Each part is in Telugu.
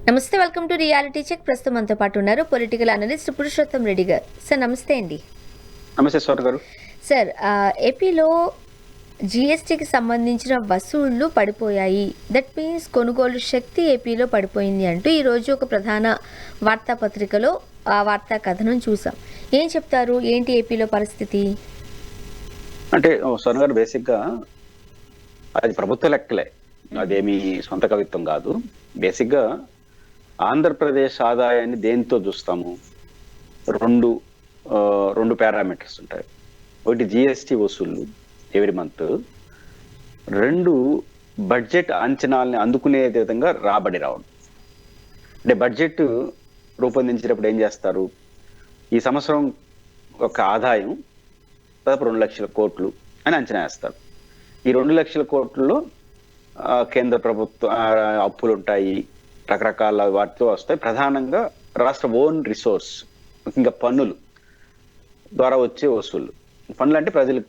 నమస్తే, వెల్కమ్ టు రియాలిటీ చెక్. ప్రస్తుతం మనతో పాటు ఉన్నారు పొలిటికల్ అనలిస్ట్ పురుషోత్తం రెడ్డి గారు. సార్ నమస్తే అండి. నమస్తే స్వర్ గారు. సార్, ఏపీలో జిఎస్టీకి సంబంధించిన వసూళ్లు పడిపోయాయి, దట్ మీన్స్ కొనుగోలు శక్తి ఏపీలో పడిపోయింది అంటూ ఈరోజు ఒక ప్రధాన వార్తాపత్రికలో ఆ వార్తా కథనం చూసాం. ఏం చెప్తారు, ఏంటి ఏపీలో పరిస్థితి? అంటే స్వర్ గారు, బేసిక్గా అది ప్రభుత్వ లెక్కలే, అదేమి సొంత కవిత్వం కాదు. బేసిక్గా ఆంధ్రప్రదేశ్ ఆదాయాన్ని దేనితో చూస్తాము? రెండు పారామీటర్స్ ఉంటాయి. ఒకటి జిఎస్టీ వసూళ్ళు ఎవ్రీ మంత్, రెండు బడ్జెట్ అంచనాలని అందుకునే విధంగా రాబడి రావడం. అంటే బడ్జెట్ రూపొందించేటప్పుడు ఏం చేస్తారు? ఈ సంవత్సరం ఒక ఆదాయం దాదాపు 2 లక్షల కోట్లు అని అంచనా వేస్తారు. ఈ 2 లక్షల కోట్లలో కేంద్ర ప్రభుత్వ అప్పులు ఉంటాయి, రకరకాల వాటితో వస్తాయి. ప్రధానంగా రాష్ట్ర ఓన్ రిసోర్స్, ఇంకా పన్నులు ద్వారా వచ్చే వసూళ్ళు. పన్నులు అంటే ప్రజలు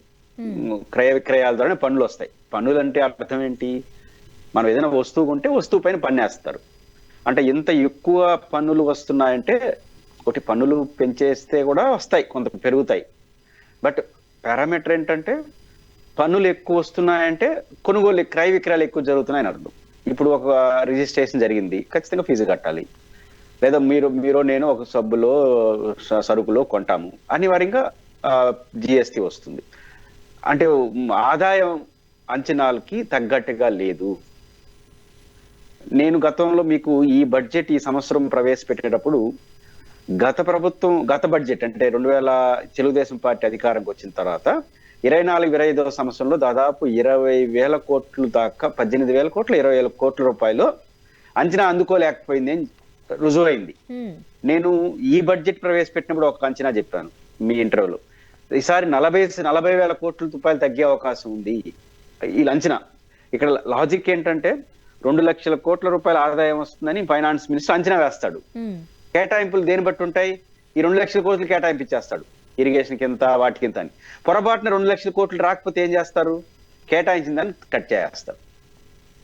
క్రయ విక్రయాల ద్వారా పన్నులు వస్తాయి. పన్నులు అంటే అర్థం ఏంటి? మనం ఏదైనా వస్తువు కొంటే వస్తువు పైన పన్ను వేస్తారు. అంటే ఇంత ఎక్కువ పన్నులు వస్తున్నాయంటే, ఒకటి పన్నులు పెంచేస్తే కూడా వస్తాయి, కొంత పెరుగుతాయి. బట్ పారామీటర్ ఏంటంటే, పన్నులు ఎక్కువ వస్తున్నాయంటే కొనుగోలు క్రయ విక్రయాలు ఎక్కువ జరుగుతున్నాయని అర్థం. ఇప్పుడు ఒక రిజిస్ట్రేషన్ జరిగింది, ఖచ్చితంగా ఫీజు కట్టాలి. లేదా మీరు నేను ఒక సబ్బులో సరుకులో కొంటాము, అనివార్యంగా జిఎస్టీ వస్తుంది. అంటే ఆదాయం అంచనాలకి తగ్గట్టుగా లేదు. నేను గతంలో మీకు ఈ బడ్జెట్ ఈ సంవత్సరం ప్రవేశపెట్టేటప్పుడు గత బడ్జెట్ అంటే 2000 తెలుగుదేశం పార్టీ అధికారంకి వచ్చిన తర్వాత 24-25 సంవత్సరంలో దాదాపు 20,000 కోట్లు దాకా, 18,000 కోట్లు 20,000 కోట్ల రూపాయలు అంచనా అందుకోలేకపోయింది అని రుజువైంది. నేను ఈ బడ్జెట్ ప్రవేశపెట్టినప్పుడు ఒక అంచనా చెప్పాను మీ ఇంటర్వ్యూలో. ఈసారి 40,000 కోట్ల రూపాయలు తగ్గే అవకాశం ఉంది ఈ అంచనా. ఇక్కడ లాజిక్ ఏంటంటే, 2 లక్షల కోట్ల రూపాయల ఆదాయం వస్తుందని ఫైనాన్స్ మినిస్టర్ అంచనా వేస్తాడు. కేటాయింపులు దేని బట్టి ఉంటాయి? ఈ 2 లక్షల కోట్లు కేటాయింపు ఇచ్చేస్తాడు, ఇరిగేషన్ కింద వాటికి ఇంత అని. పొరపాటున 2 లక్షల కోట్లు రాకపోతే ఏం చేస్తారు? కేటాయించిన దాన్ని కట్ చేస్తారు.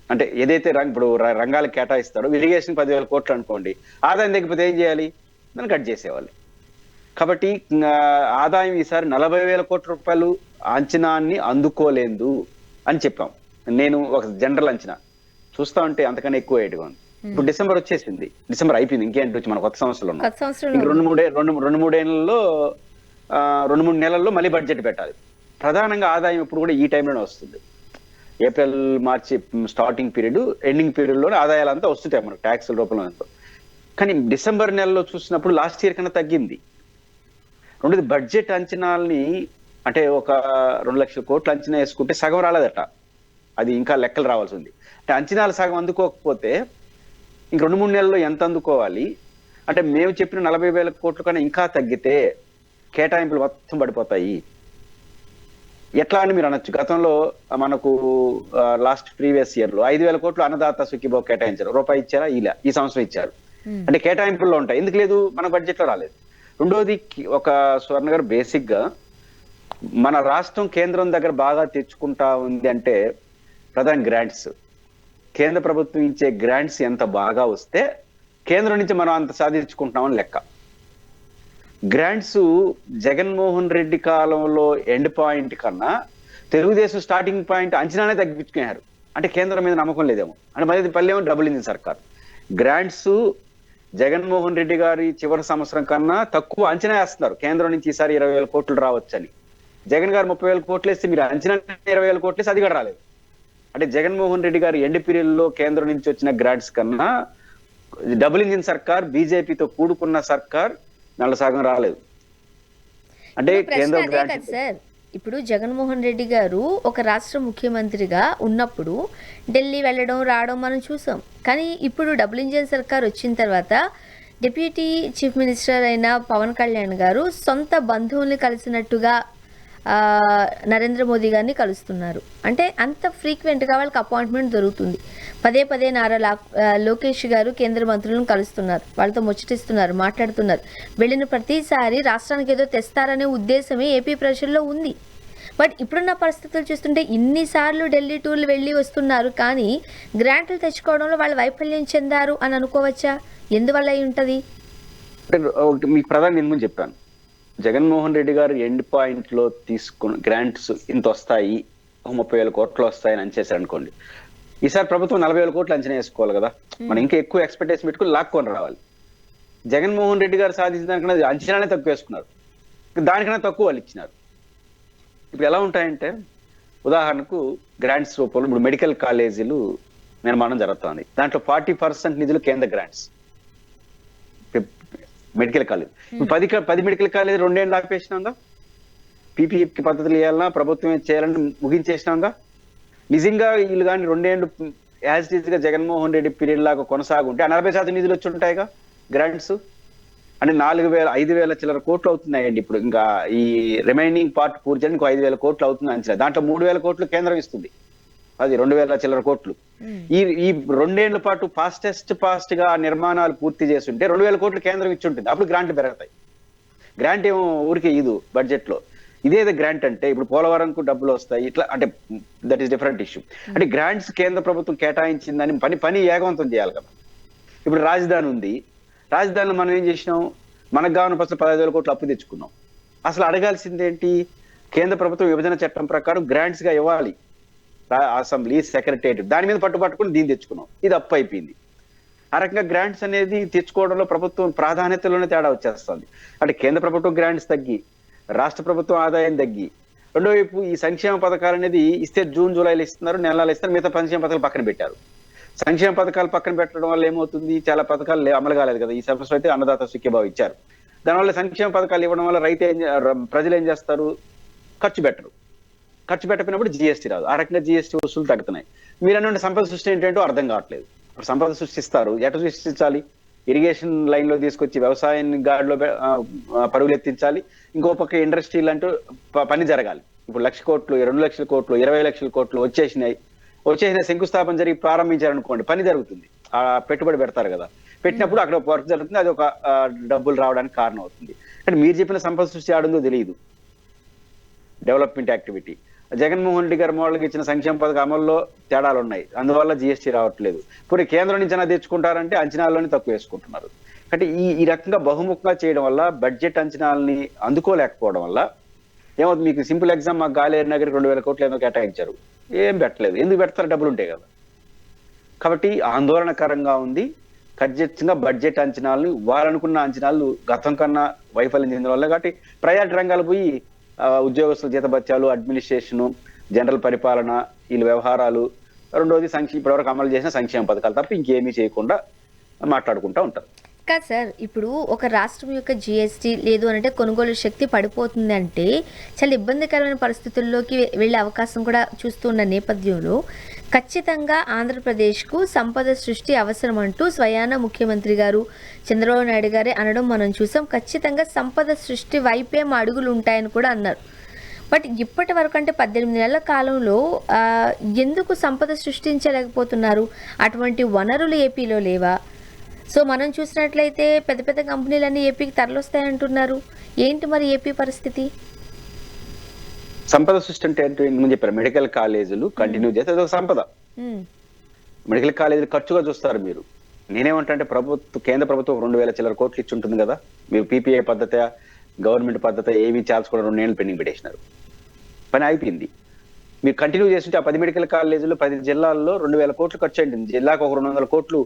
అంటే ఏదైతే ఇప్పుడు రంగాలకు కేటాయిస్తారో, ఇరిగేషన్ 10,000 కోట్లు అనుకోండి, ఆదాయం తగ్గిపోతే ఏం చేయాలి? దాన్ని కట్ చేసేవాళ్ళు. కాబట్టి ఆదాయం ఈసారి 40,000 కోట్ల రూపాయలు అంచనాన్ని అందుకోలేదు అని చెప్పాం. నేను ఒక జనరల్ అంచనా చూస్తా ఉంటే అంతకన్నా ఎక్కువ ఏటుగా ఉంది. ఇప్పుడు డిసెంబర్ వచ్చేసింది, డిసెంబర్ అయిపోయింది, ఇంకేంటి వచ్చి మన కొత్త సంవత్సరంలో ఉన్నాం. ఇంక 2-3 నెలల్లో మళ్ళీ బడ్జెట్ పెట్టాలి. ప్రధానంగా ఆదాయం ఇప్పుడు కూడా ఈ టైంలోనే వస్తుంది. April March starting period, ending పీరియడ్లోనే ఆదాయాలంతా వస్తుంటాయి మనకు ట్యాక్స్ రూపంలో. కానీ డిసెంబర్ నెలలో చూసినప్పుడు లాస్ట్ ఇయర్ కన్నా తగ్గింది. రెండోది బడ్జెట్ అంచనాల్ని, అంటే ఒక 2 లక్షల కోట్లు అంచనా వేసుకుంటే సగం రాలేదట, అది ఇంకా లెక్కలు రావాల్సి ఉంది. అంటే అంచనాలు సగం అందుకోకపోతే ఇంక 2-3 నెలల్లో ఎంత అందుకోవాలి? అంటే మేము చెప్పిన 40,000 కోట్ల కన్నా ఇంకా తగ్గితే కేటాయింపులు మొత్తం పడిపోతాయి. ఎట్లా అని మీరు అనొచ్చు. గతంలో మనకు లాస్ట్ ప్రీవియస్ ఇయర్ లో 5,000 కోట్లు అన్నదాత సుఖీభావ కేటాయించారు. రూపాయి ఇచ్చారా? ఇలా ఈ సంవత్సరం ఇచ్చారు. అంటే కేటాయింపుల్లో ఉంటాయి. ఎందుకు లేదు? మన బడ్జెట్ లో రాలేదు. రెండోది, ఒక స్వర్ణ గారు, బేసిక్ గా మన రాష్ట్రం కేంద్రం దగ్గర బాగా తెచ్చుకుంటా ఉంది అంటే ప్రధాన గ్రాంట్స్. కేంద్ర ప్రభుత్వం ఇచ్చే గ్రాంట్స్ ఎంత బాగా వస్తే కేంద్రం నుంచి మనం అంత సాధించుకుంటున్నామని లెక్క. గ్రాంట్స్ జగన్మోహన్ రెడ్డి కాలంలో ఎండ్ పాయింట్ కన్నా తెలుగుదేశం స్టార్టింగ్ పాయింట్ అంచనానే తగ్గించుకున్నారు. అంటే కేంద్రం మీద నమ్మకం లేదేమో అంటే మళ్ళీ పల్లెమో డబుల్ ఇంజిన్ సర్కార్. గ్రాంట్స్ జగన్మోహన్ రెడ్డి గారి చివరి సంవత్సరం కన్నా తక్కువ అంచనా వేస్తున్నారు. కేంద్రం నుంచి ఈసారి 20,000 కోట్లు రావచ్చని. జగన్ గారు 30,000 కోట్లు వేస్తే మీరు అంచనా 20,000 కోట్లు వేస్తే అది కూడా రాలేదు. అంటే జగన్మోహన్ రెడ్డి గారి ఎండ్ పీరియడ్ లో కేంద్రం నుంచి వచ్చిన గ్రాంట్స్ కన్నా డబుల్ ఇంజిన్ సర్కార్, బీజేపీతో కూడుకున్న సర్కార్ సగం రాలేదు. అంటే కేంద్ర సార్, ఇప్పుడు జగన్మోహన్ రెడ్డి గారు ఒక రాష్ట్ర ముఖ్యమంత్రిగా ఉన్నప్పుడు ఢిల్లీ వెళ్ళడం రావడం మనం చూసాం. కానీ ఇప్పుడు డబుల్ ఇంజిన్ సర్కార్ వచ్చిన తర్వాత డిప్యూటీ చీఫ్ మినిస్టర్ అయిన పవన్ కళ్యాణ్ గారు సొంత బంధువుల్ని కలిసినట్టుగా నరేంద్ర మోదీ గారిని కలుస్తున్నారు. అంటే అంత ఫ్రీక్వెంట్గా వాళ్ళకి అపాయింట్మెంట్ దొరుకుతుంది. పదే నారా లోకేష్ గారు కేంద్ర మంత్రులను కలుస్తున్నారు, వాళ్ళతో ముచ్చటిస్తున్నారు, మాట్లాడుతున్నారు. వెళ్ళిన ప్రతిసారి రాష్ట్రానికి ఏదో తెస్తారనే ఉద్దేశమే ఏపీ ప్రజల్లో ఉంది. బట్ ఇప్పుడున్న పరిస్థితులు చూస్తుంటే ఇన్నిసార్లు ఢిల్లీ టూర్లు వెళ్ళి వస్తున్నారు, కానీ గ్రాంట్లు తెచ్చుకోవడంలో వాళ్ళు వైఫల్యం చెందారు అని అనుకోవచ్చా? ఎందువల్ల అయి ఉంటుంది? మీకు ప్రధాని నేను ముందు చెప్పాను, జగన్మోహన్ రెడ్డి గారు ఎండ్ పాయింట్ లో తీసుకున్న గ్రాంట్స్ ఇంత వస్తాయి, 30,000 కోట్లు వస్తాయని అంచేసారు అనుకోండి. ఈసారి ప్రభుత్వం 40,000 కోట్లు అంచనా వేసుకోవాలి కదా, మనం ఇంకా ఎక్కువ ఎక్స్పెక్టేషన్ పెట్టుకుని లాక్కొని రావాలి. జగన్మోహన్ రెడ్డి గారు సాధించిన దానికన్నా అంచనానే తక్కువ వేసుకున్నారు, దానికన్నా తక్కువ వాళ్ళు ఇచ్చినారు. ఇప్పుడు ఎలా ఉంటాయంటే, ఉదాహరణకు గ్రాంట్స్ రూపంలో ఇప్పుడు మెడికల్ కాలేజీలు నిర్మాణం జరుగుతుంది, దాంట్లో 40% నిధులు కేంద్ర grants. Medical college 10 medical college 2 ఏళ్ళు ఆపేసినాంగా, పీపీఎఫ్ పద్ధతులు వేయాలన్నా ప్రభుత్వం చేయాలని ముగించేసినాంగా. నిజంగా వీళ్ళు కానీ 2 ఏళ్ళు యాజ్ ఇట్ ఈజ్ గా జగన్మోహన్ రెడ్డి పీరియడ్ లాగా కొనసాగుంటే 40% నిధులు వచ్చి ఉంటాయిగా గ్రాంట్స్. అంటే 5,000 చిల్లర కోట్లు అవుతున్నాయండి ఇప్పుడు. ఇంకా ఈ రిమైనింగ్ పార్ట్ పూర్తి చేయడానికి ఇంకో 5,000 కోట్లు అవుతుంది అంచనా. దాంట్లో 3,000 కోట్లు కేంద్రం ఇస్తుంది, అది 2,000 చిల్లర కోట్లు. ఈ 2 ఏళ్ల పాటు ఫాస్ట్ గా నిర్మాణాలు పూర్తి చేస్తుంటే 2,000 కోట్లు కేంద్రం ఇచ్చి ఉంటుంది, అప్పుడు గ్రాంట్లు పెరుగుతాయి. గ్రాంట్ ఏమో ఊరికే ఇది బడ్జెట్ లో. ఇదేదో గ్రాంట్ అంటే ఇప్పుడు పోలవరంకు డబ్బులు వస్తాయి ఇట్లా, అంటే దట్ ఈస్ డిఫరెంట్ ఇష్యూ. అంటే గ్రాంట్స్ కేంద్ర ప్రభుత్వం కేటాయించిందని పని ఏకవంతం చేయాలి కదా. ఇప్పుడు రాజధాని ఉంది, రాజధానిలో మనం ఏం చేసినాం, మనకు కావాలని ఫస్ట్ 15,000 కోట్లు అప్పు తెచ్చుకున్నాం. అసలు అడగాల్సింది ఏంటి, కేంద్ర ప్రభుత్వం విభజన చట్టం ప్రకారం గ్రాంట్స్ గా ఇవ్వాలి, అసెంబ్లీ సెక్రటేరియట్ దాని మీద పట్టుకుని దీన్ని తెచ్చుకున్నాం, ఇది అప్పు అయిపోయింది. ఆ రకంగా గ్రాంట్స్ అనేది తెచ్చుకోవడంలో ప్రభుత్వం ప్రాధాన్యతలోనే తేడా వచ్చేస్తుంది. అంటే కేంద్ర ప్రభుత్వం గ్రాంట్స్ తగ్గి, రాష్ట్ర ప్రభుత్వం ఆదాయం తగ్గి, రెండో వైపు ఈ సంక్షేమ పథకాలు అనేది ఇస్తే జూన్ జూలైలో ఇస్తున్నారు, నెలలు ఇస్తున్నారు, మిగతా సంక్షేమ పథకాలు పక్కన పెట్టారు. సంక్షేమ పథకాలు పక్కన పెట్టడం వల్ల ఏమవుతుంది, చాలా పథకాలు అమలు కాలేదు కదా. ఈ సంవత్సరం అయితే అన్నదాత సుఖీభావ ఇచ్చారు, దానివల్ల సంక్షేమ పథకాలు ఇవ్వడం వల్ల ప్రజలు ఏం చేస్తారు, ఖర్చు పెట్టరు. ఖర్చు పెట్టినప్పుడు జిఎస్టీ రాదు, ఆ రకంగా జిఎస్టీ వసూలు తగ్గుతున్నాయి. మీరు అన్న సంపద సృష్టి ఏంటంటో అర్థం కావట్లేదు. ఇప్పుడు సంపద సృష్టిస్తారు, ఎట్లా సృష్టించాలి, ఇరిగేషన్ లైన్ లో తీసుకొచ్చి వ్యవసాయాన్ని గాడిలో పరుగులు ఎత్తించాలి, ఇంకో పక్క ఇండస్ట్రీలు అంటూ పని జరగాలి. ఇప్పుడు 1,00,000 కోట్లు 2,00,000 కోట్లు 20,00,000 కోట్లు వచ్చేసిన శంకుస్థాపన జరిగి ప్రారంభించారనుకోండి, పని జరుగుతుంది, ఆ పెట్టుబడి పెడతారు కదా, పెట్టినప్పుడు అక్కడ వర్క్ జరుగుతుంది, అది ఒక డబ్బులు రావడానికి కారణం అవుతుంది. అంటే మీరు చెప్పిన సంపద సృష్టి ఆడుందో తెలియదు, డెవలప్మెంట్ యాక్టివిటీ. జగన్మోహన్ రెడ్డి గారు మోడల్కి ఇచ్చిన సంక్షేమ పథక అమల్లో తేడాలు ఉన్నాయి, అందువల్ల జిఎస్టీ రావట్లేదు. ఇప్పుడు కేంద్రం నుంచి అయినా తెచ్చుకుంటారంటే అంచనాల్లోనే తక్కువ వేసుకుంటున్నారు. అంటే ఈ రకంగా బహుముఖంగా చేయడం వల్ల బడ్జెట్ అంచనాలని అందుకోలేకపోవడం వల్ల ఏమవుతుంది, మీకు సింపుల్ ఎగ్జామ్, మాకు గాలేరు నగర్ 2,000 కోట్లు ఏదో కేటాయించారు, ఏం పెట్టలేదు. ఎందుకు పెడతారు, డబ్బులు ఉంటాయి కదా. కాబట్టి ఆందోళనకరంగా ఉంది. ఖచ్చితంగా బడ్జెట్ అంచనాలను వాళ్ళనుకున్న అంచనాలు గతం కన్నా వైఫల్యం చెందిన వల్ల, కాబట్టి ప్రైవేట్ రంగాలు పోయి ఉద్యోగస్తుల జీతభత్యాలు, అడ్మినిస్ట్రేషన్, జనరల్ పరిపాలన, వీళ్ళ వ్యవహారాలు, రెండోది ఇప్పటివరకు అమలు చేసిన సంక్షేమ పథకాలు తప్ప ఇంకేమీ చేయకుండా మాట్లాడుకుంటూ ఉంటారు. కాదు సార్, ఇప్పుడు ఒక రాష్ట్రం యొక్క జిఎస్టీ లేదు అంటే కొనుగోలు శక్తి పడిపోతుంది అంటే చాలా ఇబ్బందికరమైన పరిస్థితుల్లోకి వెళ్ళే అవకాశం కూడా చూస్తున్న నేపథ్యంలో ఖచ్చితంగా ఆంధ్రప్రదేశ్కు సంపద సృష్టి అవసరం అంటూ స్వయాన ముఖ్యమంత్రి గారు చంద్రబాబు నాయుడు గారే అనడం మనం చూసాం. ఖచ్చితంగా సంపద సృష్టి వైపే మా అడుగులు ఉంటాయని కూడా అన్నారు. బట్ ఇప్పటి వరకు అంటే 18 నెలల కాలంలో ఎందుకు సంపద సృష్టించలేకపోతున్నారు? అటువంటి వనరులు ఏపీలో లేవా? సో మనం చూసినట్లయితే పెద్ద పెద్ద కంపెనీలన్నీ ఏపీకి తరలిస్తాయంటున్నారు. ఏంటి మరి ఏపీ పరిస్థితి? సంపద సృష్టి అంటే ముందు చెప్పారు, మెడికల్ కాలేజీలు కంటిన్యూ చేస్తే అదొక సంపద. మెడికల్ కాలేజీలు ఖర్చుగా చూస్తారు మీరు. నేనేమంటే కేంద్ర ప్రభుత్వం 2,000 చిల్లర కోట్లు ఇచ్చి ఉంటుంది కదా, మీరు పీపీఐ పద్ధతి, గవర్నమెంట్ పద్ధతి ఏవి చాల్చుకోవడం 2 ఏళ్ళు పెండింగ్ పెట్టేసినారు, పని అయిపోయింది. మీరు కంటిన్యూ చేస్తుంటే ఆ 10 మెడికల్ కాలేజీలు 10 జిల్లాల్లో 2,000 కోట్లు ఖర్చు అయింది. జిల్లాకు ఒక 200 కోట్లు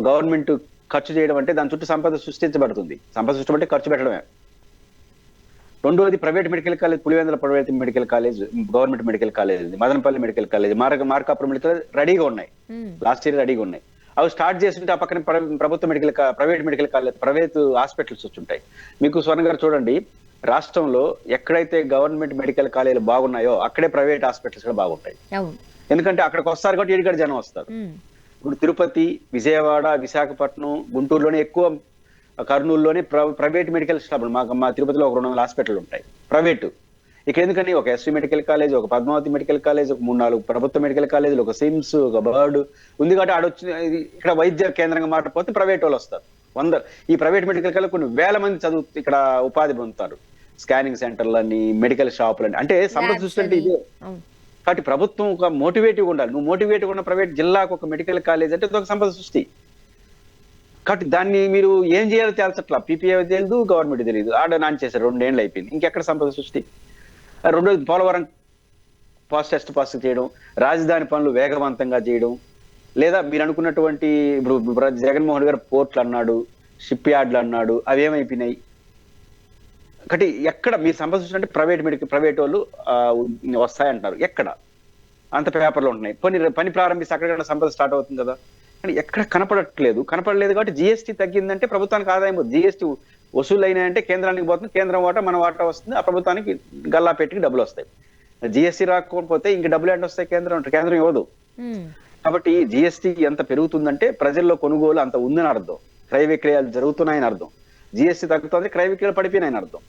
గవర్నమెంట్ ఖర్చు చేయడం అంటే దాని చుట్టూ సంపద సృష్టించబడుతుంది. సంపద సృష్టి అంటే ఖర్చు పెట్టడమే. రెండోది private medical college, Pulivendula private medical college, government medical college, Madanapalle medical college, Markapuram medical రెడీగా ఉన్నాయి, లాస్ట్ ఇయర్ రెడీగా ఉన్నాయి. అవి స్టార్ట్ చేస్తుంటే ఆ పక్కన private medical college, private hospitals వచ్చుంటాయి. మీకు స్వర్ణ గారు చూడండి, రాష్ట్రంలో ఎక్కడైతే గవర్నమెంట్ మెడికల్ కాలేజీలు బాగున్నాయో అక్కడే ప్రైవేట్ హాస్పిటల్స్ కూడా బాగుంటాయి. ఎందుకంటే అక్కడికి వస్తారు కాబట్టి ఏడుగడ జనం వస్తారు. ఇప్పుడు తిరుపతి, విజయవాడ, విశాఖపట్నం, గుంటూరులోనే ఎక్కువ, కర్నూలులోనే ప్రైవేట్ మెడికల్ స్టాఫ్. మా తిరుపతిలో ఒక 200 హాస్పిటల్ ఉంటాయి ప్రైవేటు. ఇక ఎందుకని ఒక ఎస్వి మెడికల్ కాలేజ్, ఒక పద్మావతి మెడికల్ కాలేజ్, ఒక 3-4 ప్రభుత్వ మెడికల్ కాలేజీలు, ఒక సిమ్స్, ఒక బర్డ్ ఉంది. కాబట్టి ఆడొచ్చి ఇక్కడ వైద్య కేంద్రంగా మారిపోతే ప్రైవేట్ వాళ్ళు వస్తారు. ఈ ప్రైవేట్ మెడికల్ కాలేజ్ కొన్ని వేల మంది ఇక్కడ ఉపాధి పొందుతారు. స్కానింగ్ సెంటర్లని, మెడికల్ షాపులని, అంటే సంపద Labs సృష్టి అంటే అని. ఇదే. అవును. కాబట్టి ప్రభుత్వం ఒక మోటివేటివ్ ఉండాలి. నువ్వు మోటివేటివ్ ఉన్న ప్రైవేట్ జిల్లాకు ఒక మెడికల్ కాలేజ్ అంటే ఒక సంపద సృష్టి. కాబట్టి దాన్ని మీరు ఏం చేయాలో తేల్చట్లా. పీపీఏ తెలియదు, గవర్నమెంట్ తెలియదు. ఆడ నాన్ చేశారు, 2 ఏళ్ళు అయిపోయింది. ఇంకెక్కడ సంపద సృష్టి? రెండోది పోలవరం ఫాస్ట్ చేయడం, రాజధాని పనులు వేగవంతంగా చేయడం, లేదా మీరు అనుకున్నటువంటి ఇప్పుడు జగన్మోహన్ గారు పోర్ట్లు అన్నాడు, షిప్ యార్డ్లు అన్నాడు, అవి ఏమైపోయినాయి? కాబట్టి ఎక్కడ మీరు సంపద సృష్టి అంటే ప్రైవేట్ వాళ్ళు వస్తాయంటున్నారు. ఎక్కడ? అంత పేపర్లు ఉంటున్నాయి. పని ప్రారంభిస్తే అక్కడ సంపద స్టార్ట్ అవుతుంది కదా. కానీ ఎక్కడ కనపడట్లేదు కాబట్టి జిఎస్టీ తగ్గిందంటే ప్రభుత్వానికి ఆదాయం పోతుంది. జిఎస్టీ వసూలు అయినాయంటే కేంద్రానికి పోతుంది, కేంద్రం వాటా మన వాటా వస్తుంది, ఆ ప్రభుత్వానికి గల్లా పెట్టికి డబ్బులు వస్తాయి. జిఎస్టీ రాకపోతే ఇంక డబ్బులు ఏంటి వస్తాయి? కేంద్రం ఇవ్వదు. కాబట్టి జిఎస్టీ ఎంత పెరుగుతుందంటే ప్రజల్లో కొనుగోలు అంత ఉందని అర్థం, క్రయ విక్రయాలు జరుగుతున్నాయని అర్థం. జిఎస్టీ తగ్గుతుంది, క్రయ విక్రయాలు పడిపోయినాయని అర్థం.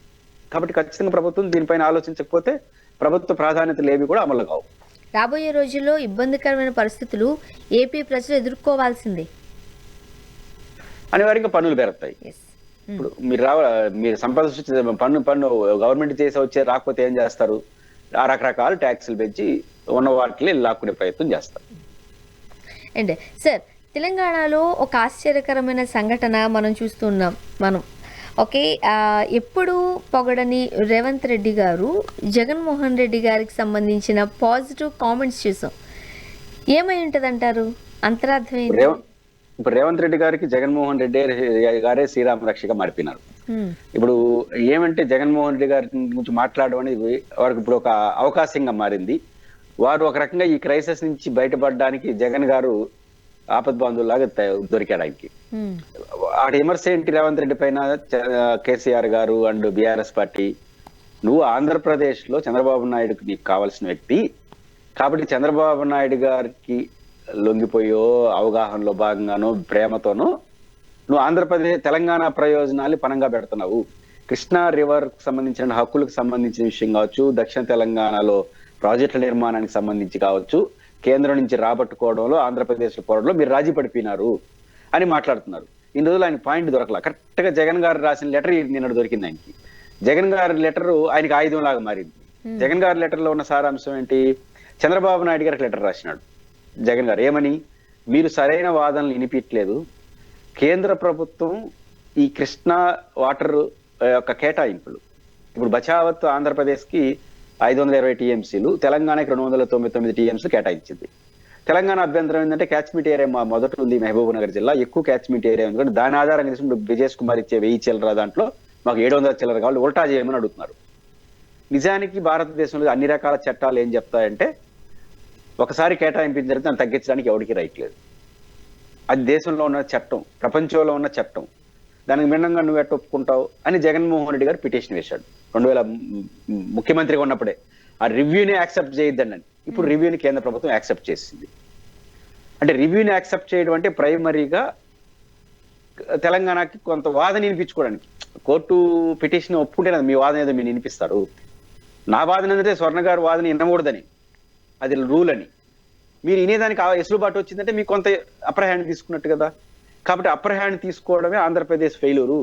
కాబట్టి ఖచ్చితంగా ప్రభుత్వం దీనిపైన ఆలోచించకపోతే ప్రభుత్వ ప్రాధాన్యతలు ఏవి కూడా అమలు కావు. రాబోయే రోజుల్లో ఇబ్బందికరమైన పరిస్థితులు ఏపీ ప్రజలు ఎదుర్కోవాల్సిందే. అనివార్యంగా పన్నులు పెరుగుతాయి. ఇప్పుడు మీరు సంపద సృష్టి పన్ను గవర్నమెంట్ చేసి రాకపోతే ఏం చేస్తారు? ఆ రకరకాల ట్యాక్సులు పెంచి ఉన్న వాటిని లాక్కునే ప్రయత్నం చేస్తారు. అండ్ సార్, తెలంగాణలో ఒక ఆశ్చర్యకరమైన సంఘటన మనం చూస్తున్నాం. ఓకే, ఎప్పుడు పొగడని రేవంత్ రెడ్డి గారు జగన్మోహన్ రెడ్డి గారికి సంబంధించిన పాజిటివ్ కామెంట్స్ చూసాం. ఏమై ఉంటది అంటారు? అంతరార్థం ఏంటి? ఇప్పుడు రేవంత్ రెడ్డి గారికి జగన్మోహన్ రెడ్డి గారే శ్రీరామ రక్షగా మారిపోయినారు. ఇప్పుడు ఏమంటే జగన్మోహన్ రెడ్డి గారి గురించి మాట్లాడడం అనేది వారికి ఇప్పుడు ఒక అవకాశంగా మారింది. వారు ఒక రకంగా ఈ క్రైసిస్ నుంచి బయటపడడానికి జగన్ గారు ఆపద్బాంధువులాగా దొరికాడు ఆయనకి. ఆడ విమర్శ ఏంటి రేవంత్ రెడ్డి పైన? కేసీఆర్ గారు అండ్ బీఆర్ఎస్ పార్టీ, నువ్వు ఆంధ్రప్రదేశ్ లో చంద్రబాబు నాయుడుకి నీకు కావాల్సిన వ్యక్తి కాబట్టి చంద్రబాబు నాయుడు గారికి లొంగిపోయో అవగాహనలో భాగంగానో ప్రేమతోనో నువ్వు తెలంగాణ ప్రయోజనాలు పనంగా పెడుతున్నావు. కృష్ణా రివర్ సంబంధించిన హక్కులకు సంబంధించిన విషయం కావచ్చు, దక్షిణ తెలంగాణలో ప్రాజెక్టుల నిర్మాణానికి సంబంధించి కావచ్చు, కేంద్రం నుంచి రాబట్టుకోవడంలో ఆంధ్రప్రదేశ్ పోవడంలో మీరు రాజీ పడిపోయినారు అని మాట్లాడుతున్నారు. ఇన్ని రోజులు ఆయన పాయింట్ దొరకలా. కరెక్ట్ గా జగన్ గారు రాసిన లెటర్ నిన్నటి దొరికింది ఆయనకి. జగన్ గారి లెటర్ ఆయనకి ఆయుధం లాగా మారింది. జగన్ గారి లెటర్ లో ఉన్న సారాంశం ఏంటి? చంద్రబాబు నాయుడు గారికి లెటర్ రాసినాడు జగన్ గారు. ఏమని? మీరు సరైన వాదనలు వినిపించలేదు, కేంద్ర ప్రభుత్వం ఈ కృష్ణా వాటర్ యొక్క కేటాయింపులు ఇప్పుడు బచావత్ ఆంధ్రప్రదేశ్ కి 520 టీఎంసీలు, తెలంగాణకి 299 టీఎంసీలు కేటాయించింది. తెలంగాణ అభ్యంతరం ఏంటంటే క్యాచ్మెంట్ ఏరియా మొదట ఉంది మహబూబ్ నగర్ జిల్లా, ఎక్కువ క్యాచ్మెంట్ ఏరియా ఉంది. కాబట్టి దాని ఆధారంగా తీసుకుంటే బ్రిజేష్ కుమార్ ఇచ్చే 1000 చిల్లర దాంట్లో మాకు 700 చిల్లర కావాలి, ఉల్టా చేయమని అడుగుతున్నారు. నిజానికి భారతదేశంలో అన్ని రకాల చట్టాలు ఏం చెప్తాయంటే ఒకసారి కేటాయించిన తర్వాత దాన్ని తగ్గించడానికి ఎవరికి రైట్ లేదు. అది దేశంలో ఉన్న చట్టం, ప్రపంచంలో ఉన్న చట్టం. దానికి భిన్నంగా నువ్వు ఎట్ట ఒప్పుకుంటావు అని జగన్మోహన్ రెడ్డి గారు పిటిషన్ వేశాడు 2000 ముఖ్యమంత్రిగా ఉన్నప్పుడే. ఆ రివ్యూని యాక్సెప్ట్ చేయొద్దని. ఇప్పుడు రివ్యూని కేంద్ర ప్రభుత్వం యాక్సెప్ట్ చేసింది. అంటే రివ్యూని యాక్సెప్ట్ చేయడం అంటే ప్రైమరీగా తెలంగాణకి కొంత వాదన వినిపించుకోవడానికి. కోర్టు పిటిషన్ ఒప్పుకుంటే మీ వాదన ఏదో మీరు వినిపిస్తారు. నా వాదన ఏంటంటే స్వర్ణ గారు వాదన వినకూడదని, అది రూల్ అని. మీరు వినేదానికి ఎసులుబాటు వచ్చిందంటే మీకు కొంత అప్పర్ హ్యాండ్ తీసుకున్నట్టు కదా. కాబట్టి అప్పర్ హ్యాండ్ తీసుకోవడమే ఆంధ్రప్రదేశ్ ఫెయిల్యూరు.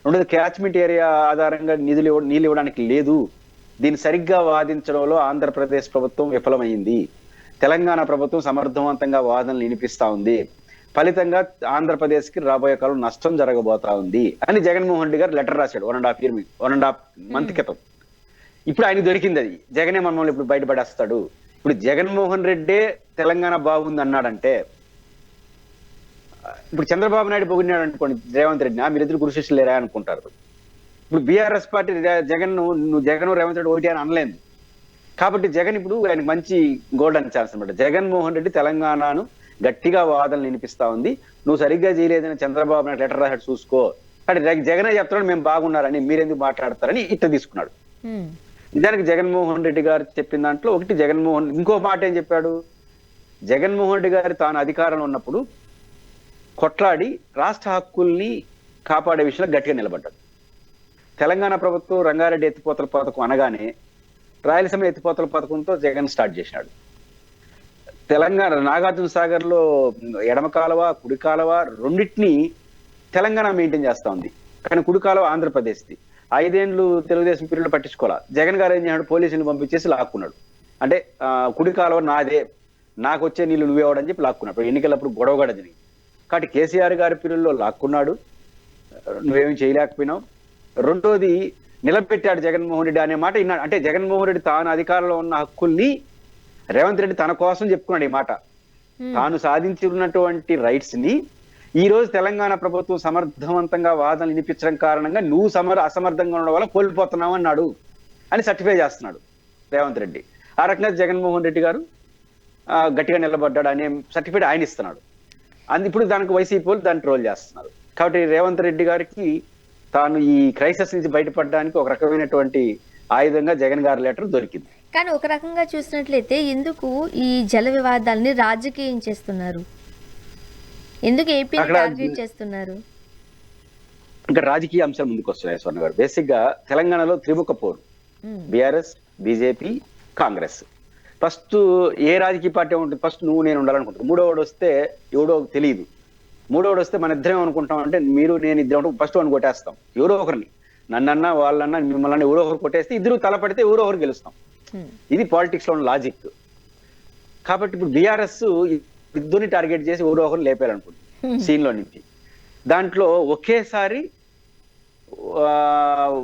రెండోది క్యాచ్మెంట్ ఏరియా ఆధారంగా నీళ్ళు ఇవ్వడానికి లేదు. దీన్ని సరిగ్గా వాదించడంలో ఆంధ్రప్రదేశ్ ప్రభుత్వం విఫలమైంది. తెలంగాణ ప్రభుత్వం సమర్థవంతంగా వాదనలు వినిపిస్తా ఉంది. ఫలితంగా ఆంధ్రప్రదేశ్ కి రాబోయే కాలం నష్టం జరగబోతా ఉంది అని జగన్మోహన్ రెడ్డి గారు లెటర్ రాశాడు 1.5 మంత్ క్రితం. ఇప్పుడు ఆయనకు దొరికింది అది. జగనే మమ్మల్ని ఇప్పుడు బయటపడేస్తాడు. ఇప్పుడు జగన్మోహన్ రెడ్డే తెలంగాణ బాగుంది అన్నాడంటే ఇప్పుడు చంద్రబాబు నాయుడు పొగిడినాడు అనుకోండి రేవంత్ రెడ్డి, మీరిద్దరు గురు శిష్యులు లేరా అనుకుంటారు. ఇప్పుడు బీఆర్ఎస్ పార్టీ నువ్వు జగన్ రేవంత్ రెడ్డి ఒకటి అని అనలేదు. కాబట్టి జగన్ ఇప్పుడు ఆయనకు మంచి గోల్డెన్ ఛాన్స్ అనమాట. జగన్మోహన్ రెడ్డి తెలంగాణను గట్టిగా వాదనలు వినిపిస్తా ఉంది. నువ్వు సరిగ్గా చేయలేదని చంద్రబాబు నాయుడు లెటర్ రాశాడు చూసుకో. అంటే జగనే చెప్తున్నాడు మేము బాగున్నారని, మీరెందుకు మాట్లాడతారని ఇట్లా తీసుకున్నాడు. నిజానికి జగన్మోహన్ రెడ్డి గారు చెప్పిన దాంట్లో ఒకటి ఇంకో మాట ఏం చెప్పాడు? జగన్మోహన్ రెడ్డి గారు తాను అధికారంలో ఉన్నప్పుడు కొట్లాడి రాష్ట్ర హక్కుల్ని కాపాడే విషయంలో గట్టిగా నిలబడ్డాడు. తెలంగాణ ప్రభుత్వం రంగారెడ్డి ఎత్తిపోతల పథకం అనగానే రాయలసీమ ఎత్తిపోతల పథకంతో జగన్ స్టార్ట్ చేసినాడు. తెలంగాణ నాగార్జున సాగర్ లో ఎడమ కాలువ కుడి కాలువ రెండింటినీ తెలంగాణ మెయింటైన్ చేస్తా ఉంది. కానీ కుడి కాలువ ఆంధ్రప్రదేశ్ది. 5 ఏళ్ళు తెలుగుదేశం పీరియడ్ పట్టించుకోవాలా. జగన్ గారు ఏం చేశాడు, పోలీసులు పంపించేసి లాక్కున్నాడు. అంటే కుడి కాలువ నాదే, నాకు వచ్చే నీళ్లు నువ్వేవాడని చెప్పి లాక్కున్నాడు. ఎన్నికలప్పుడు గొడవ కూడా జరిగింది. కాబట్టి కేసీఆర్ గారి పీరియడ్లో లాక్కున్నాడు, నువ్వేమీ చేయలేకపోయినావు. రెండోది నిలబెట్టాడు జగన్మోహన్ రెడ్డి అనే మాట విన్నాడు. అంటే జగన్మోహన్ రెడ్డి తాను అధికారంలో ఉన్న హక్కుల్ని రేవంత్ రెడ్డి తన కోసం చెప్పుకున్నాడు. ఈ మాట తాను సాధించున్నటువంటి రైట్స్ ని ఈ రోజు తెలంగాణ ప్రభుత్వం సమర్థవంతంగా వాదనలు వినిపించడం కారణంగా నువ్వు అసమర్థంగా ఉండడం వల్ల కోల్పోతున్నావు అన్నాడు అని సర్టిఫై చేస్తున్నాడు రేవంత్ రెడ్డి. ఆ రకంగా జగన్మోహన్ రెడ్డి గారు గట్టిగా నిలబడ్డాడు అనే సర్టిఫికేట్ ఆయన ఇస్తున్నాడు. ఇప్పుడు దానికి వైసీపీ వాళ్ళు దాన్ని ట్రోల్ చేస్తున్నారు. కాబట్టి రేవంత్ రెడ్డి గారికి తాను ఈ క్రైసిస్ నుంచి బయటపడడానికి ఒక రకమైనటువంటి ఆయుధంగా జగన్ గారి లెటర్ దొరికింది. కానీ ఒక రకంగా చూసినట్లయితే ఎందుకు ఈ జల వివాదాలని రాజకీయం చేస్తున్నారు? ఎందుకు ఏపీని టార్గెట్ చేస్తున్నారు? ఇంకా రాజకీయ అంశాలు ముందుకు వస్తున్నాయి స్వర్ణ గారు. బేసిక్ గా తెలంగాణలో త్రిముఖ పోరు, బీఆర్ఎస్, బీజేపీ, కాంగ్రెస్. ఫస్ట్ ఏ రాజకీయ పార్టీ ఉంటుంది, ఫస్ట్ నువ్వు నేను ఉండాలనుకుంటాను. మూడోవాడు వస్తే ఎవడో తెలియదు. మూడోవాడు వస్తే మన ఇద్దరం అనుకుంటాం, అంటే మీరు నేను ఇద్దరం ఫస్ట్ వాడిని కొట్టేస్తాం. ఎవరో ఒకరిని, నన్నన్నా వాళ్ళన్నా మిమ్మల్ని ఎవరో ఒకరు కొట్టేస్తే ఇద్దరు తలపడితే ఎవరో ఒకరు గెలుస్తాం. ఇది పాలిటిక్స్ లో ఉన్న లాజిక్. కాబట్టి ఇప్పుడు బీఆర్ఎస్ ఇద్దరిని టార్గెట్ చేసి ఎవరో ఒకరు లేపారనుకుంటుంది సీన్ లో నుంచి. దాంట్లో ఒకేసారి